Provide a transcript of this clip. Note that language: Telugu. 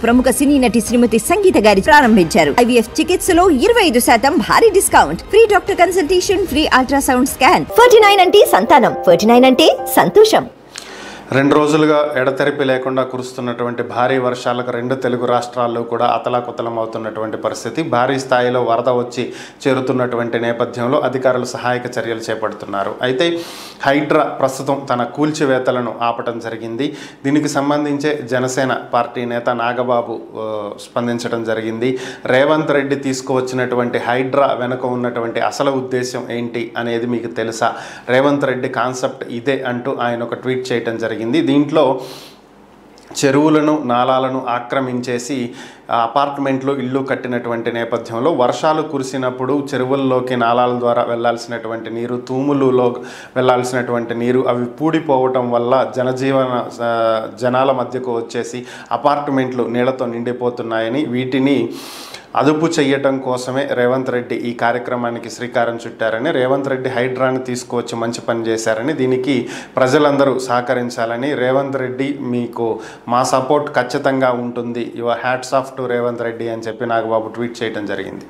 ప్రముఖ సినీ నటి శ్రీమతి సంగీత గారి ప్రారంభించారు. IVF చికిత్సలో 25% భారీ discount, free doctor consultation, free ultrasound scan. 49 అంటే సంతానం, 49 అంటే సంతోషం. 2 రోజులుగా ఎడతెరిపి లేకుండా కురుస్తున్నటువంటి భారీ వర్షాలకు 2 తెలుగు రాష్ట్రాల్లో కూడా అతలాకుతలం అవుతున్నటువంటి పరిస్థితి. భారీ స్థాయిలో వరద వచ్చి చేరుతున్నటువంటి నేపథ్యంలో అధికారులు సహాయక చర్యలు చేపడుతున్నారు. అయితే హైడ్రా ప్రస్తుతం తన కూల్చివేతలను ఆపటం జరిగింది. దీనికి సంబంధించే జనసేన పార్టీ నేత నాగబాబు స్పందించడం జరిగింది. రేవంత్ రెడ్డి తీసుకువచ్చినటువంటి హైడ్రా వెనుక ఉన్నటువంటి అసలు ఉద్దేశం ఏంటి అనేది మీకు తెలుసా? రేవంత్ రెడ్డి కాన్సెప్ట్ ఇదే అంటూ ఆయన ఒక ట్వీట్ చేయడం జరిగింది. దీంట్లో చెరువులను, నాలాలను ఆక్రమించేసి అపార్ట్మెంట్లో ఇల్లు కట్టినటువంటి నేపథ్యంలో వర్షాలు కురిసినప్పుడు చెరువుల్లోకి, నాలాల ద్వారా వెళ్లాల్సినటువంటి నీరు, తూములులో వెళ్లాల్సినటువంటి నీరు అవి పూడిపోవటం వల్ల జనాల మధ్యకు వచ్చేసి అపార్ట్మెంట్లు నీళ్లతో నిండిపోతున్నాయని, వీటిని అదుపు చేయటం కోసమే రేవంత్ రెడ్డి ఈ కార్యక్రమానికి శ్రీకారం చుట్టారని, రేవంత్ రెడ్డి హైడ్రాని తీసుకువచ్చి మంచి పని చేశారని, దీనికి ప్రజలందరూ సహకరించాలని, రేవంత్ రెడ్డి మీకు మా సపోర్ట్ ఖచ్చితంగా ఉంటుంది, your hats off to Revanth Reddy అని చెప్పి నాగబాబు ట్వీట్ చేయడం జరిగింది.